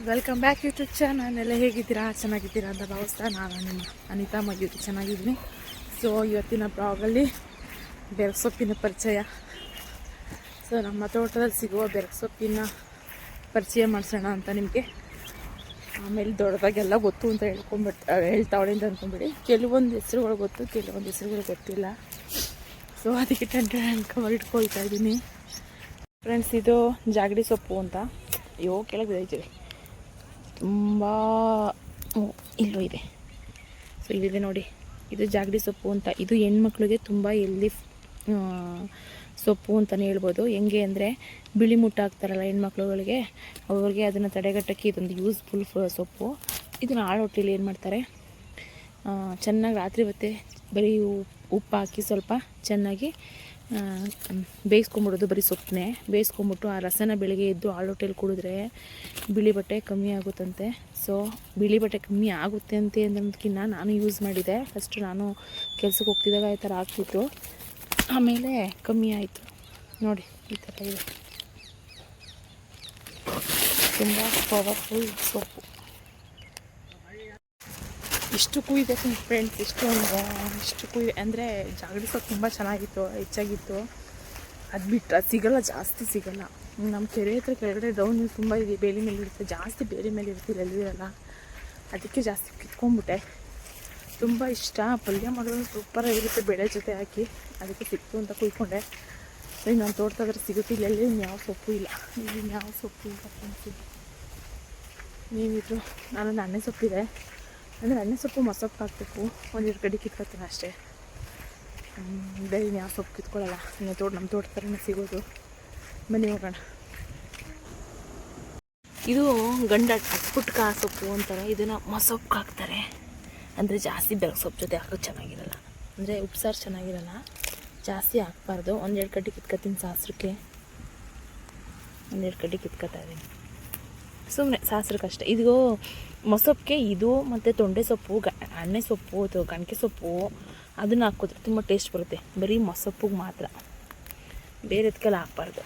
Welcome back YouTube channel. ಎಲ್ಲ ಹೇಗಿದ್ದೀರಾ? ಚೆನ್ನಾಗಿದ್ದೀರಾ ಅಂತ ಭಾವಿಸ್ತಾ ನಾನು ನಿಮ್ಮ ಅನಿತಾ ಮಯೂರಿ ಚೆನ್ನಾಗಿದ್ದೀನಿ. ಸೊ ಇವತ್ತಿನ ಬ್ಲಾಗಲ್ಲಿ ಬೆರಸೊಪ್ಪಿನ ಪರಿಚಯ. ಸೊ ನಮ್ಮ ತೋಟದಲ್ಲಿ ಸಿಗುವ ಬೆರಸೊಪ್ಪಿನ ಪರಿಚಯ ಮಾಡಿಸೋಣ ಅಂತ ನಿಮಗೆ. ಆಮೇಲೆ ದೊಡ್ಡದಾಗೆಲ್ಲ ಗೊತ್ತು ಅಂತ ಹೇಳ್ತಾವಳೆ ಅಂತ ಅಂದ್ಕೊಂಬಿಡಿ. ಕೆಲವೊಂದು ಹೆಸರುಗಳು ಗೊತ್ತು, ಕೆಲವೊಂದು ಹೆಸರುಗಳು ಗೊತ್ತಿಲ್ಲ. ಸೊ ಅದಕ್ಕೆ ಕವರ್ ಇಟ್ಕೊಳ್ತಾ ಇದ್ದೀನಿ ಫ್ರೆಂಡ್ಸ್. ಇದು ಜಾಗಡಿ ಸೊಪ್ಪು ಅಂತ. ಅಯ್ಯೋ ಕೆಳಗೆ ಬಿದ್ದೈತಿದೆ, ತುಂಬ ಇಲ್ಲೂ ಇದೆ. ಸೊ ಇಲ್ಲಿದೆ ನೋಡಿ, ಇದು ಜಾಗಡಿ ಸೊಪ್ಪು ಅಂತ. ಇದು ಹೆಣ್ಮಕ್ಳಿಗೆ ತುಂಬ ಎಲ್ಲಿ ಸೊಪ್ಪು ಅಂತಲೇ ಹೇಳ್ಬೋದು. ಹೆಂಗೆ ಅಂದರೆ ಬಿಳಿ ಮುಟ್ಟ ಹಾಕ್ತಾರಲ್ಲ ಹೆಣ್ಮಕ್ಳುಗಳಿಗೆ, ಅವ್ರಿಗೆ ಅದನ್ನು ತಡೆಗಟ್ಟಕ್ಕೆ ಇದೊಂದು ಯೂಸ್ಫುಲ್ ಸೊಪ್ಪು. ಇದನ್ನು ಆಳೊಟ್ಟಿಲಿ ಏನು ಮಾಡ್ತಾರೆ, ಚೆನ್ನಾಗಿ ರಾತ್ರಿ ಹೊತ್ತೆ ಬರೀ ಉಪ್ಪು ಹಾಕಿ ಸ್ವಲ್ಪ ಚೆನ್ನಾಗಿ ಬೇಯಿಸ್ಕೊಂಬಿಡೋದು. ಬರೀ ಸೊಪ್ಪನ್ನೇ ಬೇಯಿಸ್ಕೊಂಬಿಟ್ಟು ಆ ರಸನ ಬೆಳಗ್ಗೆ ಎದ್ದು ಆಳೊಟ್ಟೆಲಿ ಕುಡಿದ್ರೆ ಬಿಳಿ ಬಟ್ಟೆ ಕಮ್ಮಿ ಆಗುತ್ತಂತೆ. ಸೊ ಬಿಳಿ ಬಟ್ಟೆ ಕಮ್ಮಿ ಆಗುತ್ತೆ ಅಂತ ಅನ್ನೋದಕ್ಕಿಂತ ನಾನು ಯೂಸ್ ಮಾಡಿದೆ. ಫಸ್ಟು ನಾನು ಕೆಲ್ಸಕ್ಕೆ ಹೋಗ್ತಿದ್ದಾಗ ಈ ಥರ ಆಗ್ತಿತ್ತು, ಆಮೇಲೆ ಕಮ್ಮಿ ಆಯಿತು. ನೋಡಿ ಈ ಥರ ಇದೆ, ತುಂಬ ಪವರ್ಫುಲ್ ಸೊಪ್ಪು. ಇಷ್ಟು ಕುಯ್ದೆ ಫ್ರೆಂಡ್ಸ್, ಇಷ್ಟು ಕುಯ್ದೆ ಅಂದರೆ ಜಾಗಡಿ ಸೊಪ್ಪು ತುಂಬ ಚೆನ್ನಾಗಿತ್ತು, ಹೆಚ್ಚಾಗಿತ್ತು. ಅದು ಬಿಟ್ಟರೆ ಸಿಗೋಲ್ಲ, ಜಾಸ್ತಿ ಸಿಗೋಲ್ಲ. ನಮ್ಮ ಕೆರೆ ಹತ್ರ ಕೆಳಗಡೆ ಡೌನ್ ತುಂಬ ಇದೆ, ಬೇಲಿ ಮೇಲೆ ಇರುತ್ತೆ, ಜಾಸ್ತಿ ಬೇಲಿ ಮೇಲೆ ಇರ್ತಿಲ್ಲ, ಎಲ್ಲಿರಲ್ಲ. ಅದಕ್ಕೆ ಜಾಸ್ತಿ ಕಿತ್ಕೊಂಡ್ಬಿಟ್ಟೆ. ತುಂಬ ಇಷ್ಟ, ಪಲ್ಯ ಮಾಡೋದು ಸೂಪರಾಗಿರುತ್ತೆ ಬೇಳೆ ಜೊತೆ ಹಾಕಿ. ಅದಕ್ಕೆ ಸಿಕ್ತು ಅಂತ ಕುಯ್ಕೊಂಡೆ. ಈಗ ನಾನು ತೋಟದಾದ್ರೆ ಸಿಗುತ್ತೆ, ಇಲ್ಲೆಲ್ಲಿ ಯಾವ ಸೊಪ್ಪು ಇಲ್ಲ, ಇಲ್ಲಿ ಯಾವ ಸೊಪ್ಪು ಇಲ್ಲ ಫ್ರೆಂಡ್ಸ್. ನೀವಿದ್ರು ನಾನೊಂದು ಎಣ್ಣೆ ಸೊಪ್ಪಿದೆ ಅಂದರೆ ಎಣ್ಣೆ ಸೊಪ್ಪು ಮೊಸಪ್ಪು ಹಾಕಬೇಕು. ಒಂದೆರಡು ಕಡೆ ಕಿತ್ಕೊತೀನಿ ಅಷ್ಟೇ. ಬೇರೆ ಯಾವ ಸೊಪ್ಪು ಕಿತ್ಕೊಳ್ಳಲ್ಲ, ನಮ್ಮ ತೋಟ ಥರನೇ ಸಿಗೋದು. ಬನ್ನಿ ಹೋಗೋಣ. ಇದು ಗಂಡ ಪುಟ್ಕ ಸೊಪ್ಪು ಅಂತಾರೆ, ಇದನ್ನು ಮೊಸಪ್ಪು ಹಾಕ್ತಾರೆ. ಅಂದರೆ ಜಾಸ್ತಿ ಬೆಳಗ್ಗೆ ಸೊಪ್ಪು ಜೊತೆ ಹಾಕೋದು ಚೆನ್ನಾಗಿರಲ್ಲ, ಅಂದರೆ ಉಪ್ಸಾರು ಚೆನ್ನಾಗಿರಲ್ಲ, ಜಾಸ್ತಿ ಹಾಕ್ಬಾರ್ದು. ಒಂದೆರಡು ಕಡ್ಡಿ ಕಿತ್ಕೊತೀನಿ ಸಾಸ್ರಕ್ಕೆ, ಒಂದೆರಡು ಕಡ್ಡಿ ಕಿತ್ಕೊತಾ ಇದ್ದೀನಿ ಸುಮ್ಮನೆ ಸಾಸ್ರಕ್ಕಷ್ಟೇ. ಇದು ಮೊಸಪ್ಪಿಗೆ ಇದು ಮತ್ತು ತೊಂಡೆ ಸೊಪ್ಪು, ಎಣ್ಣೆ ಸೊಪ್ಪು ಅಥವಾ ಗಣಕೆ ಸೊಪ್ಪು ಅದನ್ನು ಹಾಕಿದ್ರೆ ತುಂಬ ಟೇಸ್ಟ್ ಬರುತ್ತೆ. ಬರೀ ಮೊಸಪ್ಪಿಗೆ ಮಾತ್ರ, ಬೇರೆ ಎತ್ಕೆಲ್ಲ ಹಾಕ್ಬಾರ್ದು.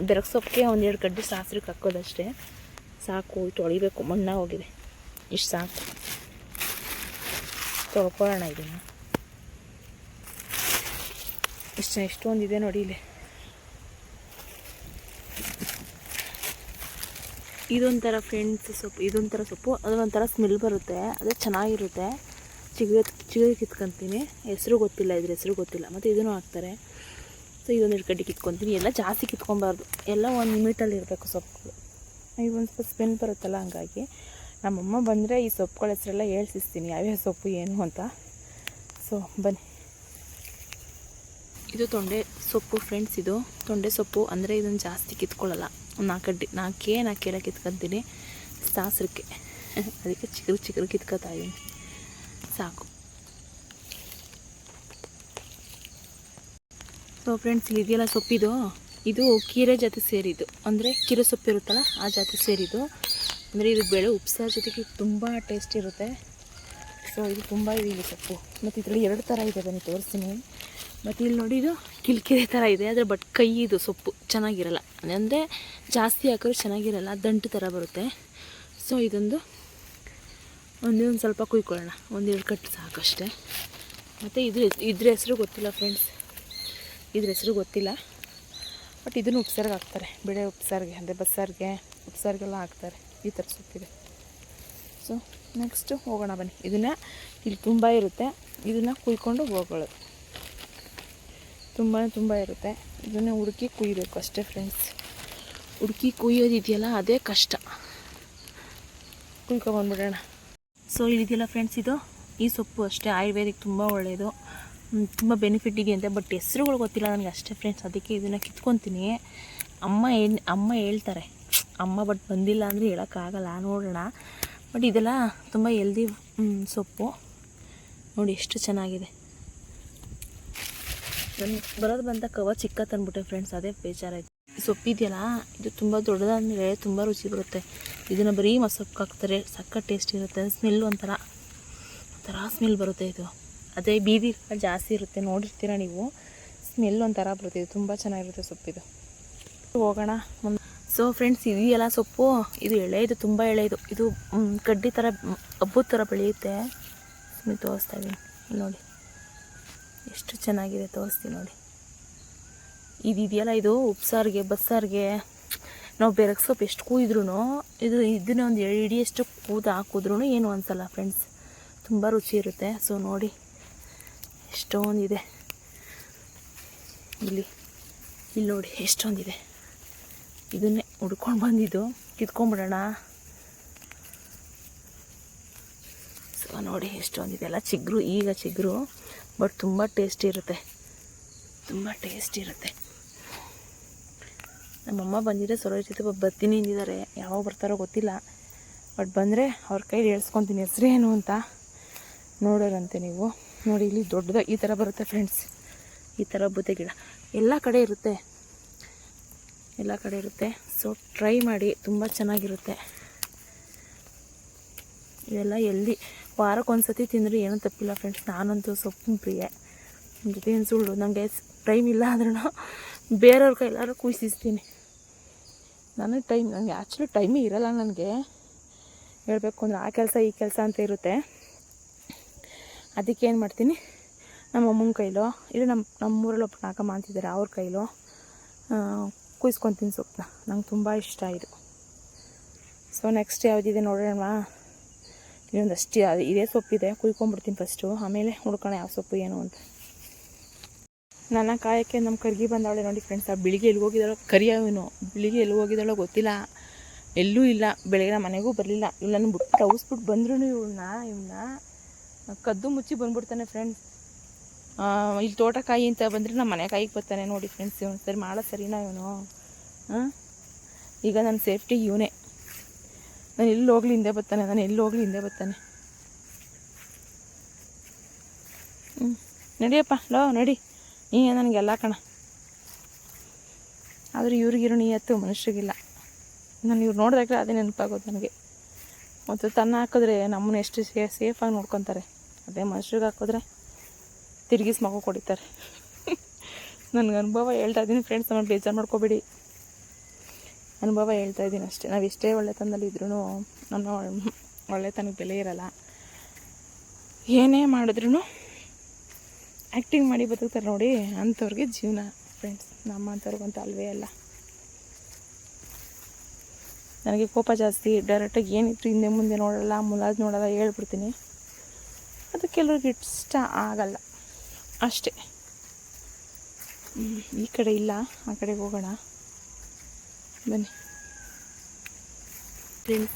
ಬೆರಗ್ಗೆ ಸೊಪ್ಪಿಗೆ ಒಂದೆರಡು ಕಡ್ಡಿ ಸಾಸ್ರಕ್ಕೆ ಹಾಕೋದಷ್ಟೇ ಸಾಕು. ತೊಳಿಬೇಕು, ಮಣ್ಣಾಗಿ ಹೋಗಿದೆ, ಇಷ್ಟು ಸಾಕು. ತೊಳ್ಕೊಳ್ಳೋಣ ಇದನ್ನು. ಇಷ್ಟೊಂದಿದೆ ನೋಡಿ ಇಲ್ಲಿ. ಇದೊಂಥರ ಫ್ರೆಂಡ್ಸ್ ಸೊಪ್ಪು, ಇದೊಂಥರ ಸೊಪ್ಪು, ಅದೊಂಥರ ಸ್ಮೆಲ್ ಬರುತ್ತೆ, ಅದು ಚೆನ್ನಾಗಿರುತ್ತೆ. ಚಿಗುರು ಕಿತ್ಕೊತೀನಿ, ಹೆಸರು ಗೊತ್ತಿಲ್ಲ, ಇದ್ರ ಹೆಸರು ಗೊತ್ತಿಲ್ಲ. ಮತ್ತು ಇದನ್ನು ಹಾಕ್ತಾರೆ. ಸೊ ಇದೊಂದೆರಡು ಕಡ್ಡಿ ಕಿತ್ಕೊತೀನಿ. ಎಲ್ಲ ಜಾಸ್ತಿ ಕಿತ್ಕೊಬಾರ್ದು, ಎಲ್ಲ ಒಂದು ಲಿಮಿಟಲ್ಲಿ ಇರಬೇಕು ಸೊಪ್ಪುಗಳು. ಇದೊಂದು ಸ್ವಲ್ಪ ಸ್ಮೆಲ್ ಬರುತ್ತಲ್ಲ, ಹಂಗಾಗಿ ನಮ್ಮಮ್ಮ ಬಂದರೆ ಈ ಸೊಪ್ಪುಗಳ ಹೆಸರೆಲ್ಲ ಹೇಳ್ಸಿಸ್ತೀನಿ ಯಾವ್ಯಾವ ಸೊಪ್ಪು ಏನು ಅಂತ. ಸೊ ಬನ್ನಿ. ಇದು ತೊಂಡೆ ಸೊಪ್ಪು ಫ್ರೆಂಡ್ಸ್. ಇದು ತೊಂಡೆ ಸೊಪ್ಪು ಅಂದರೆ ಇದನ್ನು ಜಾಸ್ತಿ ಕಿತ್ಕೊಳ್ಳಲ್ಲ. ಒಂದು ನಾಲ್ಕೇನ ಕಿತ್ಕೊತೀನಿ ಸಾಸ್ರಕ್ಕೆ, ಅದಕ್ಕೆ ಚಿಗುರು ಕಿತ್ಕೊತಾ ಇದ್ದೀನಿ ಸಾಕು. ಸೊ ಫ್ರೆಂಡ್ಸ್, ಇಲ್ಲಿ ಇದೆಯಲ್ಲ ಸೊಪ್ಪಿದು, ಇದು ಕೀರೆ ಜಾತಿ ಸೇರಿದ್ದು, ಅಂದರೆ ಕೀರೆ ಸೊಪ್ಪು ಇರುತ್ತಲ್ಲ ಆ ಜಾತಿ ಸೇರಿದ್ದು. ಅಂದರೆ ಇದು ಬೇಳೆ ಉಪ್ಸಾರು ಜೊತೆಗೆ ತುಂಬ ಟೇಸ್ಟ್ ಇರುತ್ತೆ. ಸೊ ಇದು ತುಂಬ ಇದೆ ಇಲ್ಲಿ ಸೊಪ್ಪು. ಮತ್ತು ಇದರಲ್ಲಿ 2 ಥರ ಇದೆ, ಬನ್ನಿ ತೋರಿಸ್ತೀನಿ. ಮತ್ತು ಇಲ್ಲಿ ನೋಡಿ, ಇದು ಕಿಲ್ಕಿರೆ ಥರ ಇದೆ, ಆದರೆ ಬಟ್ ಇದು ಸೊಪ್ಪು ಚೆನ್ನಾಗಿರಲ್ಲ, ಅಂದರೆ ಜಾಸ್ತಿ ಹಾಕಿದ್ರೆ ಚೆನ್ನಾಗಿರಲ್ಲ, ದಂಟು ಥರ ಬರುತ್ತೆ. ಸೊ ಇದೊಂದು ಸ್ವಲ್ಪ ಕುಯ್ಕೊಳ್ಳೋಣ, ಒಂದೆರಡು ಕಟ್ಟು ಸಾಕಷ್ಟೇ. ಮತ್ತು ಇದ್ರ ಹೆಸರು ಗೊತ್ತಿಲ್ಲ ಫ್ರೆಂಡ್ಸ್, ಇದ್ರ ಹೆಸರು ಗೊತ್ತಿಲ್ಲ. ಬಟ್ ಇದನ್ನು ಉಪ್ಸಾರಿಗೆ ಹಾಕ್ತಾರೆ, ಬೇಳೆ ಉಪ್ಸಾರಿಗೆ, ಅಂದರೆ ಬಸ್ಸಾರಿಗೆ ಉಪ್ಸಾರಿಗೆಲ್ಲ ಹಾಕ್ತಾರೆ. ಈ ಥರ ಸೊಪ್ಪಿದೆ. ಸೊ ನೆಕ್ಸ್ಟು ಹೋಗೋಣ ಬನ್ನಿ. ಇದನ್ನು ಇಲ್ಲಿ ತುಂಬ ಇರುತ್ತೆ, ಇದನ್ನು ಕುಯ್ಕೊಂಡು ಹೋಗೋದು. ತುಂಬ ಇರುತ್ತೆ, ಇದನ್ನು ಹುಡುಕಿ ಕುಯ್ಯಬೇಕು ಅಷ್ಟೇ ಫ್ರೆಂಡ್ಸ್. ಹುಡುಕಿ ಕುಯ್ಯೋದಿದೆಯಲ್ಲ ಅದೇ ಕಷ್ಟ. ಕುಯ್ಕೊಂಡ್ಬಂದ್ಬಿಡೋಣ. ಸೊ ಇದಿದೆಯಲ್ಲ ಫ್ರೆಂಡ್ಸ್, ಈ ಸೊಪ್ಪು ಅಷ್ಟೇ ಆಯುರ್ವೇದಿಕ್ ತುಂಬ ಒಳ್ಳೆಯದು, ತುಂಬ ಬೆನಿಫಿಟ್ ಇದೆಯಂತೆ. ಬಟ್ ಹೆಸ್ರುಗಳು ಗೊತ್ತಿಲ್ಲ ನನಗೆ ಅಷ್ಟೇ ಫ್ರೆಂಡ್ಸ್, ಅದಕ್ಕೆ ಇದನ್ನು ಕಿತ್ಕೊತೀನಿ. ಅಮ್ಮ ಹೇಳ್ತಾರೆ, ಅಮ್ಮ ಬಟ್ ಬಂದಿಲ್ಲ ಅಂದರೆ ಹೇಳೋಕ್ಕಾಗಲ್ಲ, ನೋಡೋಣ. ಬಟ್ ಇದೆಲ್ಲ ತುಂಬ ಹೆಲ್ದಿ ಸೊಪ್ಪು. ನೋಡಿ ಎಷ್ಟು ಚೆನ್ನಾಗಿದೆ. ನಾನು ಬರೋದು ಬಂದ ಕವರ್ ಚಿಕ್ಕ ತಂದ್ಬಿಟ್ಟೆ ಫ್ರೆಂಡ್ಸ್, ಅದೇ ಬೇಜಾರಾಯಿತು. ಸೊಪ್ಪಿದೆಯಲ್ಲ, ಇದು ತುಂಬ ದೊಡ್ಡದಾದಮೇಲೆ ತುಂಬ ರುಚಿ ಬರುತ್ತೆ. ಇದನ್ನು ಬರೀ ಮೊಸಪ್ಪು ಹಾಕ್ತಾರೆ, ಸಕ್ಕ ಟೇಸ್ಟ್ ಇರುತ್ತೆ. ಸ್ಮೆಲ್ ಒಂಥರ ಸ್ಮೆಲ್ ಬರುತ್ತೆ ಇದು. ಅದೇ ಬೀದಿ ಜಾಸ್ತಿ ಇರುತ್ತೆ, ನೋಡಿರ್ತೀರ ನೀವು, ಸ್ಮೆಲ್ ಒಂಥರ ಬರುತ್ತೆ. ಇದು ತುಂಬ ಚೆನ್ನಾಗಿರುತ್ತೆ ಸೊಪ್ಪಿದು. ಹೋಗೋಣ. ಸೊ ಫ್ರೆಂಡ್ಸ್, ಇದೆಯಲ್ಲ ಸೊಪ್ಪು, ಇದು ಎಳೆದು, ತುಂಬ ಎಳೆದು. ಇದು ಕಡ್ಡಿ ಥರ ಹಬ್ಬದ ಥರ ಬೆಳೆಯುತ್ತೆ. ನೀವು ತೋರಿಸ್ತಾ ಇದ್ದೀನಿ ನೋಡಿ, ಎಷ್ಟು ಚೆನ್ನಾಗಿದೆ ತೋರಿಸ್ತೀನಿ ನೋಡಿ. ಇದೆಯಲ್ಲ, ಇದು ಉಪ್ಸಾರಿಗೆ, ಬಸ್ಸಾರಿಗೆ ನಾವು ಬೆರಗ್ಗೆ ಸೊಪ್ಪು ಎಷ್ಟು ಕೂಯಿದ್ರೂ ಇದನ್ನೇ ಒಂದು ಹಿಡಿಯಷ್ಟು ಹಾಕಿದ್ರೂ ಏನು ಅನಿಸಲ್ಲ ಫ್ರೆಂಡ್ಸ್, ತುಂಬ ರುಚಿ ಇರುತ್ತೆ. ಸೊ ನೋಡಿ ಎಷ್ಟೊಂದಿದೆ ಇಲ್ಲಿ ನೋಡಿ ಎಷ್ಟೊಂದಿದೆ. ಇದನ್ನೇ ಹುಡ್ಕೊಂಡು ಬಂದಿದ್ದು, ಕಿತ್ಕೊಂಡ್ಬಿಡೋಣ. ಸೊ ನೋಡಿ ಎಷ್ಟೊಂದಿದೆ ಎಲ್ಲ ಚಿಗುರು, ಈಗ ಚಿಗುರು, ಬಟ್ ತುಂಬ ಟೇಸ್ಟಿ ಇರುತ್ತೆ, ತುಂಬ ಟೇಸ್ಟಿ ಇರುತ್ತೆ. ನಮ್ಮಮ್ಮ ಬಂದಿದ್ರೆ ಸರೋಜ್ ಜೊತೆ ಬರ್ತೀನಿ ಅಂದಿದ್ದಾರೆ. ಯಾವಾಗ ಬರ್ತಾರೋ ಗೊತ್ತಿಲ್ಲ, ಬಟ್ ಬಂದರೆ ಅವ್ರ ಕೈಲಿ ಹೇಳ್ಸ್ಕೊತೀನಿ ಹೆಸ್ರೇನು ಅಂತ. ನೋಡೋರಂತೆ ನೀವು ನೋಡಿ, ಇಲ್ಲಿ ದೊಡ್ಡದಾಗಿ ಈ ಥರ ಬರುತ್ತೆ ಫ್ರೆಂಡ್ಸ್, ಈ ಥರ ಬೂತೆ ಗಿಡ ಎಲ್ಲ ಕಡೆ ಇರುತ್ತೆ, ಎಲ್ಲ ಕಡೆ ಇರುತ್ತೆ. ಸೊ ಟ್ರೈ ಮಾಡಿ, ತುಂಬ ಚೆನ್ನಾಗಿರುತ್ತೆ. ಇದೆಲ್ಲ ಎಲ್ಲಿ ವಾರಕ್ಕೊಂದ್ಸತಿ ತಿಂದರೆ ಏನೂ ತಪ್ಪಿಲ್ಲ ಫ್ರೆಂಡ್ಸ್. ನಾನಂತೂ ಸೊಪ್ಪಿನ ಪ್ರಿಯೆ, ನಿಮ್ಮ ಜೊತೆ ಏನು ಸುಳ್ಳು. ನನಗೆ ಟೈಮ್ ಇಲ್ಲ ಆದ್ರೂ ಬೇರೆಯವ್ರ ಕೈಲಾದ್ರೂ ಕುಯ್ಸಿಸ್ತೀನಿ. ನನಗೆ ಆ್ಯಕ್ಚುಲಿ ಟೈಮೇ ಇರೋಲ್ಲ ನನಗೆ, ಹೇಳಬೇಕು ಅಂದರೆ ಆ ಕೆಲಸ ಈ ಕೆಲಸ ಅಂತ ಇರುತ್ತೆ. ಅದಕ್ಕೆ ಏನು ಮಾಡ್ತೀನಿ, ನಮ್ಮ ಅಮ್ಮನ ಕೈಲೋ ಇಲ್ಲ ನಮ್ಮೂರಲ್ಲಿ ಒಬ್ಬ ನಾಗಮ್ಮ ಅಂತಿದ್ದಾರೆ, ಅವ್ರ ಕೈಲೋ ಕುಯ್ಸ್ಕೊತೀನಿ ಸೊಪ್ಪನ್ನ. ನಂಗೆ ತುಂಬ ಇಷ್ಟ ಇದು. ಸೊ ನೆಕ್ಸ್ಟ್ ಯಾವುದಿದೆ ನೋಡೋಣ. ಇನ್ನೊಂದಷ್ಟು ಇದೇ ಸೊಪ್ಪಿದೆ, ಕುಯ್ಕೊಂಡ್ಬಿಡ್ತೀನಿ ಫಸ್ಟು, ಆಮೇಲೆ ಹುಡ್ಕೋಣ ಯಾವ ಸೊಪ್ಪು ಏನು ಅಂತ. ನನ್ನ ಕಾಯಕ್ಕೆ ನಮ್ಮ ಕರ್ಗಿ ಬಂದವಳೆ ನೋಡಿ ಫ್ರೆಂಡ್ಸ್. ಆ ಬೆಳಿಗ್ಗೆ ಎಲ್ಲಿ ಹೋಗಿದ್ದಾಳೋ, ಕರಿಯವನು ಬೆಳಿಗ್ಗೆ ಎಲ್ಲಿ ಹೋಗಿದ್ದಾಳೋ ಗೊತ್ತಿಲ್ಲ, ಎಲ್ಲೂ ಇಲ್ಲ. ಬೆಳಗ್ಗೆ ನಮ್ಮ ಮನೆಗೂ ಬರಲಿಲ್ಲ. ಇವ್ಳು ನನ್ನ ಬಿಟ್ಟು ಅವಸ್ಬಿಟ್ಟು ಬಂದ್ರೂ ಇವನ್ನ ಕದ್ದು ಮುಚ್ಚಿ ಬಂದ್ಬಿಡ್ತಾನೆ ಫ್ರೆಂಡ್ಸ್. ಇಲ್ಲಿ ತೋಟಕಾಯಿ ಅಂತ ಬಂದರೆ ನಮ್ಮ ಮನೆ ಕಾಯಿಗೆ ಬರ್ತಾನೆ ನೋಡಿ ಫ್ರೆಂಡ್ಸ್. ಇವನು ಸರಿ ಮಾಡೋ ಸರಿನಾ ಇವನು? ಈಗ ನನ್ನ ಸೇಫ್ಟಿ ಇವನೇ. ನಾನು ಎಲ್ಲಿ ಹೋಗ್ಲಿ ಹಿಂದೆ ಬರ್ತಾನೆ, ನಡಿಯಪ್ಪ ಲೋ ನಡಿ, ನೀ ನನಗೆಲ್ಲ ಕಣ. ಆದರೆ ಇವ್ರಿಗಿರೋ ನೀಯತ್ತು ಮನುಷ್ಯರಿಗಿಲ್ಲ. ನಾನು ಇವ್ರು ನೋಡಿದಾಗಲೇ ಅದೇ ನೆನಪಾಗೋದು ನನಗೆ. ಮತ್ತು ತನ್ನ ಹಾಕಿದ್ರೆ ನಮ್ಮನ್ನ ಎಷ್ಟು ಸೇಫಾಗಿ ನೋಡ್ಕೊತಾರೆ, ಅದೇ ಮನುಷ್ಯರಿಗೆ ಹಾಕಿದ್ರೆ ತಿರುಗಿಸಿ ಮಗು ಕೊಡಿತಾರೆ. ನನಗೆ ಅನುಭವ ಹೇಳ್ತಾ ಇದ್ದೀನಿ ಫ್ರೆಂಡ್ಸ್, ನಮ್ಮನ್ನು ಬೇಜಾರು ಮಾಡ್ಕೋಬೇಡಿ. ಅನುಭವ ಹೇಳ್ತಾ ಇದ್ದೀನಿ ಅಷ್ಟೇ. ನಾವು ಎಷ್ಟೇ ಒಳ್ಳೆತನದಲ್ಲಿ ಇದ್ರೂ ನಮ್ಮ ಒಳ್ಳೆತನಕ್ಕೆ ಬೆಲೆ ಇರಲ್ಲ. ಏನೇ ಮಾಡಿದ್ರೂ ಆ್ಯಕ್ಟಿಂಗ್ ಮಾಡಿ ಬದುಕ್ತಾರೆ ನೋಡಿ, ಅಂಥವ್ರಿಗೆ ಜೀವನ ಫ್ರೆಂಡ್ಸ್. ನಮ್ಮಂಥವ್ರಿಗಂತೂ ಅಲ್ವೇ ಅಲ್ಲ. ನನಗೆ ಕೋಪ ಜಾಸ್ತಿ. ಡೈರೆಕ್ಟಾಗಿ ಏನಿತ್ತು ಹಿಂದೆ ಮುಂದೆ ನೋಡಲ್ಲ, ಮುಲಾಜ್ ನೋಡಲ್ಲ, ಹೇಳ್ಬಿಡ್ತೀನಿ. ಅದು ಕೆಲವ್ರಿಗೆ ಇಷ್ಟ ಆಗಲ್ಲ ಅಷ್ಟೇ. ಈ ಕಡೆ ಇಲ್ಲ, ಆ ಕಡೆಗೆ ಹೋಗೋಣ ಬನ್ನಿ ಫ್ರೆಂಡ್ಸ್.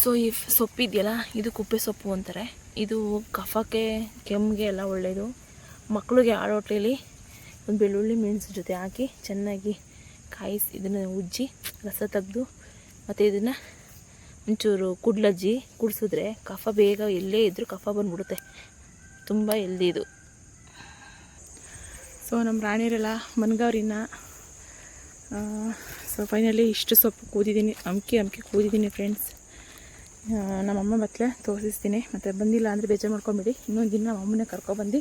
ಸೊ ಈ ಸೊಪ್ಪಿದೆಯಲ್ಲ, ಇದು ಕುಪ್ಪೆ ಸೊಪ್ಪು ಅಂತಾರೆ. ಇದು ಕಫಕ್ಕೆ, ಕೆಮ್ಮಿಗೆ ಎಲ್ಲ ಒಳ್ಳೆಯದು. ಮಕ್ಕಳಿಗೆ ಆಡೋಟ್ಲಲ್ಲಿ ಒಂದು ಬೆಳ್ಳುಳ್ಳಿ ಮೆಣಸು ಜೊತೆ ಹಾಕಿ ಚೆನ್ನಾಗಿ ಕಾಯಿಸಿ ಇದನ್ನು ಉಜ್ಜಿ ರಸ ತೆಗೆದು ಮತ್ತು ಇದನ್ನು ಒಂಚೂರು ಕುಡ್ಲಜ್ಜಿ ಕುಡಿಸಿದ್ರೆ ಕಫ ಬೇಗ ಎಲ್ಲೇ ಇದ್ದರೂ ಕಫ ಬಂದ್ಬಿಡುತ್ತೆ. ತುಂಬ ಹೆಲ್ದಿ ಇದು. ಸೊ ನಮ್ಮ ರಾಣಿಯರೆಲ್ಲ ಮನ್ಗವ್ರಿನ. ಸೊ ಫೈನಲಿ ಇಷ್ಟು ಸೊಪ್ಪು ಕೂದಿದ್ದೀನಿ, ಅಮ್ಕಿ ಕೂದಿದ್ದೀನಿ ಫ್ರೆಂಡ್ಸ್. ನಮ್ಮಮ್ಮ ಬತ್ತಲೆ ತೋರಿಸ್ತೀನಿ. ಮತ್ತು ಬಂದಿಲ್ಲ ಅಂದರೆ ಬೇಜಾರು ಮಾಡ್ಕೊಂಬಿಡಿ. ಇನ್ನೊಂದು ದಿನ ನಮ್ಮಮ್ಮನೇ ಕರ್ಕೊಬಂದು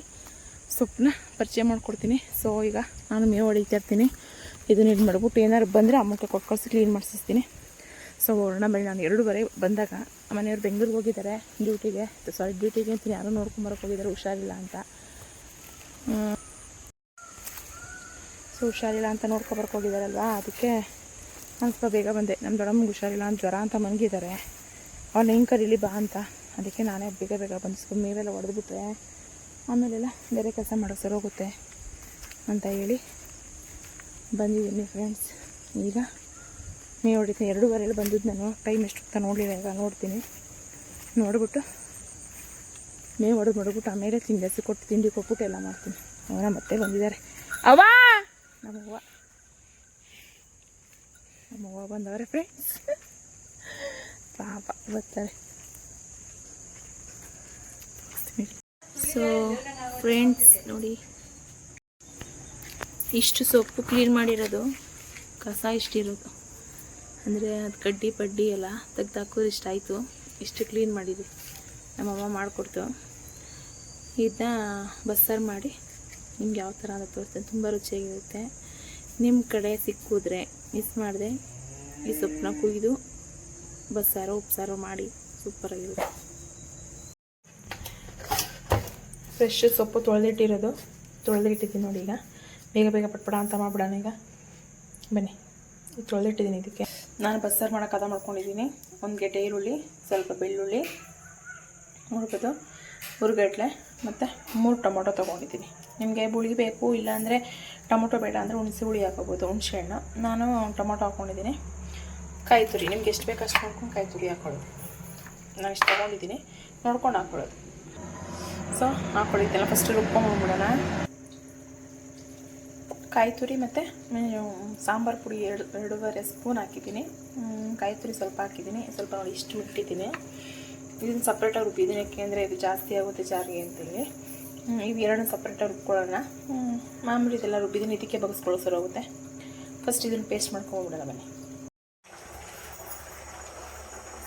ಸೊಪ್ಪನ್ನ ಪರಿಚಯ ಮಾಡಿಕೊಡ್ತೀನಿ. ಸೊ ಈಗ ನಾನು ಮೇವು ಹೊಡಿತಾ ಇರ್ತೀನಿ. ಇದನ್ನ ಇದು ಮಾಡ್ಬಿಟ್ಟು ಏನಾದ್ರು ಬಂದರೆ ಅಮ್ಮಕ್ಕೆ ಕೊಟ್ಟು ಕಳಿಸಿ ಕ್ಲೀನ್ ಮಾಡಿಸ್ತೀನಿ. ಸೊ ಹೊರಣ ಬಳಿ ನಾನು 2:30 ಬಂದಾಗ ಮನೆಯವ್ರು ಬೆಂಗಳೂರಿಗೆ ಹೋಗಿದ್ದಾರೆ ಡ್ಯೂಟಿಗೆ ಅಂತೀನಿ. ಯಾರೋ ನೋಡ್ಕೊಂಬರಕ್ಕೆ ಹೋಗಿದ್ದಾರೆ, ಹುಷಾರಿಲ್ಲ ಅಂತ. ಸೊ ಹುಷಾರಿಲ್ಲ ಅಂತ ನೋಡ್ಕೊಬರಕ್ಕೆ ಹೋಗಿದ್ದಾರಲ್ವ, ಅದಕ್ಕೆ ನಾನು ಸ್ವಲ್ಪ ಬೇಗ ಬಂದೆ. ನಮ್ಮ ದೊಡ್ಡಮ್ಮಗೆ ಹುಷಾರಿಲ್ಲ ಅಂತ ಜ್ವರ ಅಂತ ಮನಗಿದ್ದಾರೆ. ಅವ್ನು ಹೆಂಗೆ ಕರೀಲಿ ಬಾ ಅಂತ, ಅದಕ್ಕೆ ನಾನೇ ಬೇಗ ಬಂದು ಸ್ವಲ್ಪ ಮೇವೆಲ್ಲ ಹೊಡೆದ್ಬಿಟ್ರೆ ಆಮೇಲೆಲ್ಲ ಬೇರೆ ಕೆಲಸ ಮಾಡೋಕ್ಕೆ ಸರೋಗುತ್ತೆ ಅಂತ ಹೇಳಿ ಬಂದಿದ್ದೀನಿ ಫ್ರೆಂಡ್ಸ್. ಈಗ ಮೇವು ಹೊಡಿತೀನಿ. 2:30 ಬಂದಿದ್ದು ನಾನು. ಟೈಮ್ ಎಷ್ಟು ಅಂತ ನೋಡಲಿಲ್ಲ, ಈಗ ನೋಡ್ತೀನಿ. ನೋಡ್ಬಿಟ್ಟು ಮೇವು ಹೊಡೆದ್ಬಿಟ್ಟು ಆಮೇಲೆ ತಿಂಡಿ ಕೊಟ್ಬಿಟ್ಟು ಎಲ್ಲ ಮಾಡ್ತೀನಿ. ಅವನ ಮತ್ತೆ ಬಂದಿದ್ದಾರೆ. ನಮ್ಮವ್ವ ಬಂದವರೆ ಫ್ರೆಂಡ್ಸ್. ಪಾಪ ಬರ್ತಾರೆ. ಸೊ ಫ್ರೆಂಡ್ಸ್ ನೋಡಿ, ಇಷ್ಟು ಸೊಪ್ಪು ಕ್ಲೀನ್ ಮಾಡಿರೋದು, ಕಸ ಇಷ್ಟಿರೋದು. ಅಂದರೆ ಅದು ಕಡ್ಡಿ ಪಡ್ಡಿ ಎಲ್ಲ ತೆಗ್ದಾಕೋದು ಇಷ್ಟ ಆಯಿತು. ಇಷ್ಟು ಕ್ಲೀನ್ ಮಾಡಿದ್ವಿ, ನಮ್ಮಮ್ಮ ಮಾಡಿಕೊಡ್ತು. ಇದನ್ನ ಬಸ್ಸಾರು ಮಾಡಿ ನಿಮ್ಗೆ ಯಾವ ಥರ ಅಂತ ತೋರಿಸ್ತೇನೆ. ತುಂಬ ರುಚಿಯಾಗಿರುತ್ತೆ. ನಿಮ್ಮ ಕಡೆ ಸಿಕ್ಕಿದ್ರೆ ಮಿಸ್ ಮಾಡಿದೆ ಈ ಸೊಪ್ಪನ್ನ ಕುಯ್ದು ಬಸ್ಸಾರು ಉಪ್ಸಾರು ಮಾಡಿ ಸೂಪರಾಗಿರುತ್ತೆ. ಫ್ರೆಶ್ ಸೊಪ್ಪು ತೊಳೆದಿಟ್ಟಿದ್ದೀನಿ ನೋಡಿ. ಈಗ ಬೇಗ ಬೇಗ ಪಟ್ಪಡ ಅಂತ ಮಾಡ್ಬಿಡೋಣ. ಈಗ ಬನ್ನಿ, ತೊಳೆದಿಟ್ಟಿದ್ದೀನಿ. ಇದಕ್ಕೆ ನಾನು ಬಸ್ಸಾರು ಮಾಡೋಕೆ ಅದ ಮಾಡ್ಕೊಂಡಿದ್ದೀನಿ. 1 ಗೆಡ್ಡೆ ಈರುಳ್ಳಿ, ಸ್ವಲ್ಪ ಬೆಳ್ಳುಳ್ಳಿ, ನೋಡ್ಬೋದು ಹುರ್ಗಡ್ಲೆ ಮತ್ತು 3 ಟೊಮೊಟೊ ತೊಗೊಂಡಿದ್ದೀನಿ. ನಿಮಗೆ ಹುಳಿ ಬೇಕು ಇಲ್ಲಾಂದರೆ ಟೊಮೊಟೊ ಬೇಡ ಅಂದರೆ ಹುಣಸೆ ಹುಳಿ ಹಾಕೋಬೋದು, ಹುಣಸೆ ಹಣ್ಣು. ನಾನು ಟೊಮೊಟೊ ಹಾಕ್ಕೊಂಡಿದ್ದೀನಿ. ಕಾಯಿ ತುರಿ ನಿಮ್ಗೆ ಎಷ್ಟು ಬೇಕು ಅಷ್ಟು ನೋಡ್ಕೊಂಡು ಕಾಯಿ ತುರಿ ಹಾಕ್ಕೊಳ್ಳೋದು. ನಾನು ಇಷ್ಟು ತೊಗೊಂಡಿದ್ದೀನಿ, ನೋಡ್ಕೊಂಡು ಹಾಕ್ಕೊಳ್ಳೋದು. So ಹಾಕ್ಕೊಂಡಿದ್ದೆಲ್ಲ first ರುಬ್ಕೊಂಡ್ಬಿಡೋಣ. ಕಾಯಿ ತುರಿ ಮತ್ತು ಸಾಂಬಾರು ಪುಡಿ 2.5 ಸ್ಪೂನ್ ಹಾಕಿದ್ದೀನಿ. ಕಾಯಿ ತುರಿ ಸ್ವಲ್ಪ ಹಾಕಿದ್ದೀನಿ, ಸ್ವಲ್ಪ ನೋಡಿ ಇಷ್ಟು ಇಟ್ಟಿದ್ದೀನಿ. ಇದನ್ನು ಸಪ್ರೇಟಾಗಿ ರುಬ್ಬಿದ್ದೀನಿ, ಯಾಕೆಂದರೆ ಇದು ಜಾಸ್ತಿ ಆಗುತ್ತೆ ಜಾರಿಗೆ ಅಂತೇಳಿ. ಇವು 2 ಸಪ್ರೇಟಾಗಿ ರುಬ್ಕೊಳ್ಳೋಣ. ಮಾಮೂಲಿ ಇದೆಲ್ಲ ರುಬ್ಬಿದ್ದೀನಿ, ಇದಕ್ಕೆ ಬಗ್ಸ್ಕೊಳ್ಳೋ ಸರ್ ಹೋಗುತ್ತೆ. ಫಸ್ಟ್ ಇದನ್ನು ಪೇಸ್ಟ್ ಮಾಡ್ಕೊಂಡ್ಬಿಡೋಣ ಬನ್ನಿ.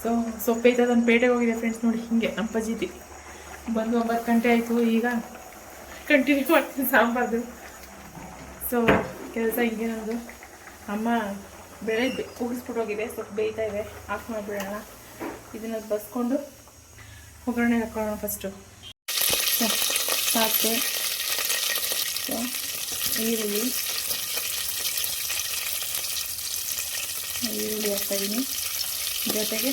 ಸೊ ಸೊಪ್ಪೈತೆ ಅದನ್ನು ಪೇಟೆಗೆ ಹೋಗಿದೆ ಫ್ರೆಂಡ್ಸ್. ನೋಡಿ ಹಿಂಗೆ ನಮ್ಮ ಪಜಿತಿ ಬಂದು 9 ಗಂಟೆ ಆಯಿತು. ಈಗ ಕಂಟಿನ್ಯೂ ಮಾಡ್ತೀನಿ ಸಾಂಬಾರ್ದು. ಸೊ ಕೆಲಸ ಹಿಂಗೆ ನಮ್ಮದು. ಅಮ್ಮ ಬೆಳೆ ಕೂಗಿಸ್ಬಿಟ್ಟು ಹೋಗಿದೆ, ಸ್ವಲ್ಪ ಬೇಯ್ತಾ ಇದೆ, ಆಫ್ ಮಾಡಿಬಿಡೋಣ. ಇದನ್ನು ಬಸ್ಕೊಂಡು ಒಗ್ಗರಣೆ ಹಾಕೊಳ್ಳೋಣ. ಫಸ್ಟು ಸಾಸಿವೆ, ಈರುಳ್ಳಿ ಹಾಕ್ತಾಯಿದ್ದೀನಿ, ಜೊತೆಗೆ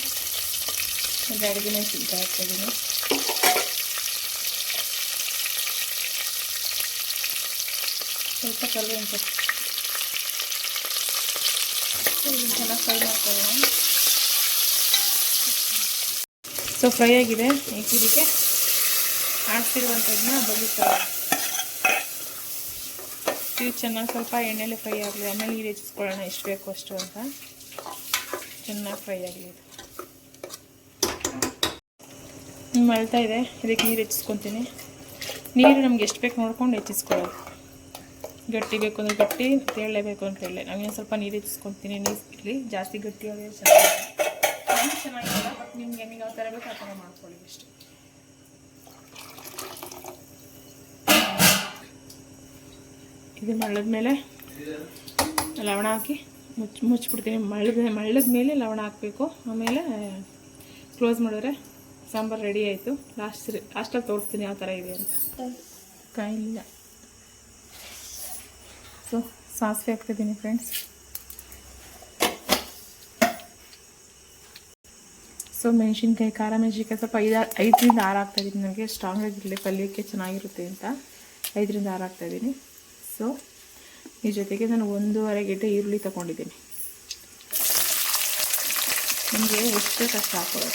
ಅಡುಗೆ ಮೆಣಸಿನ್ಕಾಯಿ ಹಾಕ್ತಾಯಿದ್ದೀನಿ. ಸ್ವಲ್ಪ ಕರಿಬೇವಿನ ಸೊಪ್ಪು ಚೆನ್ನಾಗಿ ಫ್ರೈ ಮಾಡ್ಕೊಳ್ಳೋಣ. ಸೊ ಫ್ರೈ ಆಗಿದೆ. ಇದಕ್ಕೆ ಆಡ್ತಿರುವಂಥದ್ದನ್ನ ಬಗ್ಗಿಸ್ಕೊಳ್ಳೋಣ. ಇದು ಚೆನ್ನಾಗಿ ಸ್ವಲ್ಪ ಎಣ್ಣೆಲೆ ಫ್ರೈ ಆಗಲಿ, ಆಮೇಲೆ ನೀರು ಹೆಚ್ಚಿಸ್ಕೊಳ್ಳೋಣ ಎಷ್ಟು ಬೇಕು ಅಷ್ಟು ಅಂತ. ಚೆನ್ನಾಗಿ ಫ್ರೈ ಆಗಲಿ. ಇದು ಮಳ್ತಾ ಇದೆ, ಇದಕ್ಕೆ ನೀರು ಹೆಚ್ಚಿಸ್ಕೊತೀನಿ. ನೀರು ನಮ್ಗೆ ಎಷ್ಟು ಬೇಕು ನೋಡ್ಕೊಂಡು ಹೆಚ್ಚಿಸ್ಕೊಳ್ಳೋದು. ಗಟ್ಟಿ ಬೇಕು ಅಂದರೆ ಗಟ್ಟಿ, ತೆಳ್ಳೆ ಬೇಕು ಅಂತ ಹೇಳಿ ನಾವೇನು ಸ್ವಲ್ಪ ನೀರು ಹೆಚ್ಚಿಸ್ಕೊತೀನಿ. ನೀರು ಇರಲಿ, ಜಾಸ್ತಿ ಗಟ್ಟಿ ಆಗೋದು ಚೆನ್ನಾಗಿಲ್ಲ. ಬಟ್ ನಿಮ್ಗೆ ಯಾವ ಥರ ಬೇಕು ಆ ಥರ ಮಾಡ್ಕೊಳ್ಳಿ ಅಷ್ಟೇ. ಇದು ಮಳ್ಳದ ಮೇಲೆ ಲವಣ ಹಾಕಿ ಮುಚ್ಚಿಬಿಡ್ತೀನಿ. ಮಳ್ಳದ ಮೇಲೆ ಲವಣ ಹಾಕಬೇಕು. ಆಮೇಲೆ ಕ್ಲೋಸ್ ಮಾಡಿದ್ರೆ ಸಾಂಬಾರು ರೆಡಿ ಆಯಿತು. ಲಾಸ್ಟಲ್ಲಿ ತೋರಿಸ್ತೀನಿ ಯಾವ ಥರ ಇದೆ ಅಂತ. ಕಾಯಿಲ್ಲ. ಸೊ ಸಾಸಿವೆ ಹಾಕ್ತಿದ್ದೀನಿ ಫ್ರೆಂಡ್ಸ್. ಸೊ ಮೆಣಸಿನ್ಕಾಯಿ, ಖಾರ ಮೆಣಸಿನ್ಕಾಯಿ ಸ್ವಲ್ಪ 5ರಿಂದ 6 ಹಾಕ್ತಾಯಿದ್ದೀನಿ. ನನಗೆ ಸ್ಟ್ರಾಂಗ್ ಆಗಿರಲಿ, ಪಲ್ಯಕ್ಕೆ ಚೆನ್ನಾಗಿರುತ್ತೆ ಅಂತ 5ರಿಂದ 6 ಹಾಕ್ತಾಯಿದ್ದೀನಿ. ಸೊ ಈ ಜೊತೆಗೆ ನಾನು 1.5 ಗೆಡ್ಡೆ ಈರುಳ್ಳಿ ತೊಗೊಂಡಿದ್ದೀನಿ. ನಿಮಗೆ ಎಷ್ಟು ಕಷ್ಟ ಹಾಕೋದು.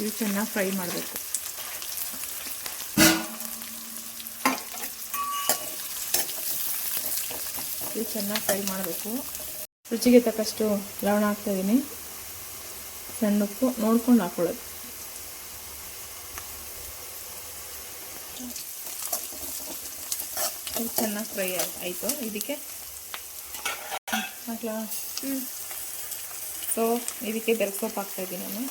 ಇದು ಚೆನ್ನಾಗಿ ಫ್ರೈ ಮಾಡಬೇಕು. ಇದು ಚೆನ್ನಾಗಿ ಫ್ರೈ ಮಾಡಬೇಕು. ರುಚಿಗೆ ತಕ್ಕಷ್ಟು ಲವಣ ಹಾಕ್ತಾಯಿದ್ದೀನಿ. ಸಣ್ಣ ಉಪ್ಪು ನೋಡ್ಕೊಂಡು ಹಾಕ್ಕೊಳ್ಳೋದು. ಇದು ಚೆನ್ನಾಗಿ ಫ್ರೈ ಆಯಿತು. ಇದಕ್ಕೆ ಹಾಕ್ಲಾ? ಸೊ ಇದಕ್ಕೆ ಬೆಲ್ಲ ಸೊಪ್ಪು ಹಾಕ್ತಾಯಿದ್ದೀನಿ ನಾನು.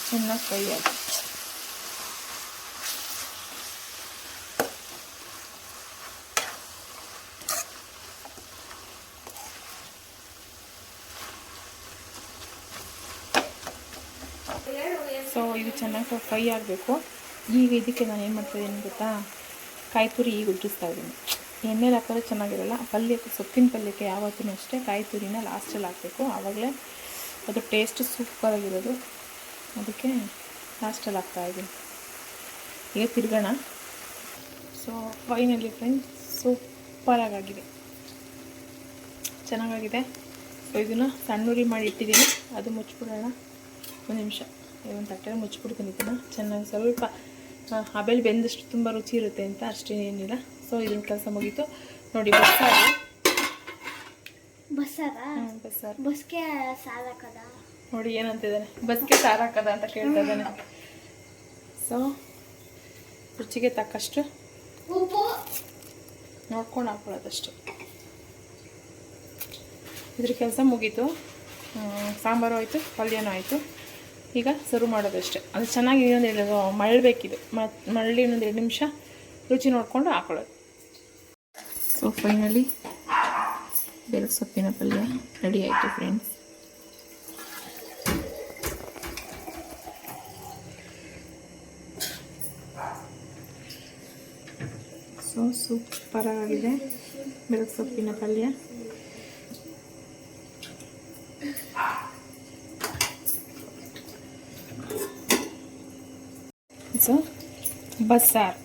ಚೆನ್ನಾಗಿ ಫ್ರೈ ಆಗಿ ಸೊ ಇದು ಚೆನ್ನಾಗಿ ಫ್ರೈ ಆಗಬೇಕು. ಈಗ ಇದಕ್ಕೆ ನಾನು ಏನು ಮಾಡ್ತಾಯಿದ್ದೀನಿ ಗೊತ್ತಾ, ಕಾಯಿ ತುರಿ ಈಗ ಉಜ್ಜಿಸ್ತಾ ಇದ್ದೀನಿ. ಎಣ್ಣೆಲಿ ಹಾಕಿದ್ರೆ ಚೆನ್ನಾಗಿರಲ್ಲ. ಪಲ್ಯಕ್ಕೆ, ಸೊಪ್ಪಿನ ಪಲ್ಯಕ್ಕೆ ಯಾವತ್ತೂ ಅಷ್ಟೇ ಕಾಯಿ ತುರಿನ ಲಾಸ್ಟಲ್ಲಿ ಹಾಕಬೇಕು. ಆವಾಗಲೇ ಅದು ಟೇಸ್ಟ್ ಸೂಪರಾಗಿರೋದು. ಅದಕ್ಕೆ ಲಾಸ್ಟಲ್ಲಿ ಹಾಕ್ತಾಯಿದ್ದೀನಿ. ಈಗ ತಿರ್ಗೋಣ. ಸೊ ಫೈನಲಿ ಫ್ರೆಂಡ್ಸ್ ಸೂಪರಾಗಿದೆ, ಚೆನ್ನಾಗಾಗಿದೆ. ಸೊ ಇದನ್ನು ಸಣ್ಣ ಉರಿ ಮಾಡಿ ಇಟ್ಟಿದ್ದೀನಿ. ಅದು ಮುಚ್ಚಿಬಿಡೋಣ. 1 ನಿಮಿಷ ಒಂದು ತಟ್ಟೆಗೆ ಮುಚ್ಚಿಬಿಡ್ತೀನಿ. ಇದನ್ನು ಚೆನ್ನಾಗಿ ಸ್ವಲ್ಪ ಆಮೇಲೆ ಬೆಂದಷ್ಟು ತುಂಬ ರುಚಿ ಇರುತ್ತೆ ಅಂತ ಅಷ್ಟೇನಿಲ್ಲ. ಸೊ ಇದನ್ನ ಕೆಲಸ ಮುಗೀತು ನೋಡಿ. ಬಸ್ಸಾರು ಬಸ್ಗೆ ಸಾರು ಹಾಕದ ನೋಡಿ ಏನಂತಿದ್ದಾನೆ, ಬಸ್ಗೆ ಸಾರು ಹಾಕದ ಅಂತ ಕೇಳ್ತಾ ಇದ್ದಾನೆ. ಸೊ ರುಚಿಗೆ ತಕ್ಕಷ್ಟು ನೋಡ್ಕೊಂಡು ಹಾಕೊಳ್ಳೋದಷ್ಟೆ. ಇದ್ರ ಕೆಲಸ ಮುಗೀತು. ಸಾಂಬಾರು ಆಯಿತು, ಪಲ್ಯನೂ ಆಯಿತು. ಈಗ ಸರ್ವ್ ಮಾಡೋದಷ್ಟೇ. ಅದು ಚೆನ್ನಾಗಿ ಇನ್ನೊಂದು ಮಳ್ಳಬೇಕಿದು. ಮಳ್ಳಿ ಇನ್ನೊಂದು 2 ನಿಮಿಷ ರುಚಿ ನೋಡಿಕೊಂಡು ಹಾಕೊಳ್ಳೋದು. ಸೊ ಫೈನಲಿ ಬೇರೆ ಸೊಪ್ಪಿನ ಪಲ್ಯ ರೆಡಿ ಆಯಿತು ಫ್ರೆಂಡ್ಸ್. ಸೊ ಸೂಪರಾಗಿದೆ ಬೆಳಗ್ಗೆ ಸೊಪ್ಪಿನ ಪಲ್ಯ. ಸೊ ಬಸ್ಸಾರು.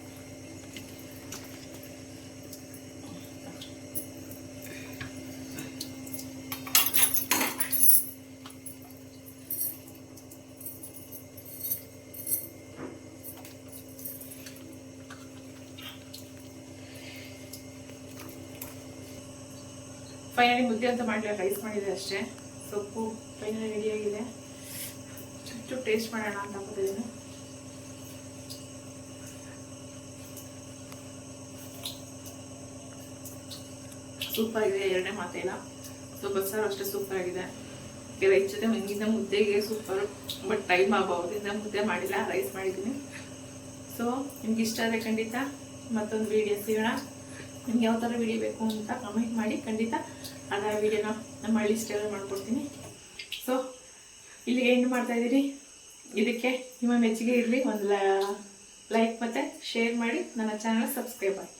ಫೈನಲಿ ಮುದ್ದೆ ಅಂತ ಮಾಡಲಿಲ್ಲ, ರೈಸ್ ಮಾಡಿದೆ ಅಷ್ಟೇ. ಸೊಪ್ಪು ಫೈನಲಿ ರೆಡಿಯಾಗಿದೆ. ಚುಟ್ಟು ಟೇಸ್ಟ್ ಮಾಡೋಣ ಅಂತ ಹಾಕೋತಿದ್ದೀನಿ. ಸೂಪರ್ ಆಗಿದೆ, ಎರಡನೇ ಮಾತೇನ. ಸೊ ಬಸ್ಸಾರು ಅಷ್ಟೇ ಸೂಪರ್ ಆಗಿದೆ. ರೈಸ್ ಜೊತೆ ಹಿಂಗಿಂದ ಮುದ್ದೆಗೆ ಸೂಪರ್. ಬಟ್ ಟೈಮ್ ಆಗೋದ್ರಿಂದ ಮುದ್ದೆ ಮಾಡಿಲ್ಲ, ರೈಸ್ ಮಾಡಿದ್ದೀನಿ. ಸೊ ನಿಮ್ಗೆ ಇಷ್ಟ ಆದರೆ ಖಂಡಿತ ಮತ್ತೊಂದು ವೀಡಿಯೋ ಸಿಗೋಣ. ನಿಮ್ಗೆ ಯಾವ ಥರ ವೀಡಿಯೋ ಬೇಕು ಅಂತ ಕಮೆಂಟ್ ಮಾಡಿ, ಖಂಡಿತ ಅದರ ವೀಡಿಯೋನ ನಮ್ಮ ಹಳ್ಳಿ ಸ್ಟೈಲ್ ಮಾಡ್ಕೊಡ್ತೀನಿ. ಸೊ ಇಲ್ಲಿಗೆ ಎಂಡ್ ಮಾಡ್ತಾಯಿದ್ದೀನಿ. ಇದಕ್ಕೆ ನಿಮ್ಮ ಮೆಚ್ಚುಗೆ ಇರಲಿ, ಒಂದು ಲೈಕ್ ಮತ್ತು ಶೇರ್ ಮಾಡಿ, ನನ್ನ ಚಾನಲ್ ಸಬ್ಸ್ಕ್ರೈಬ್ ಆಗಿ.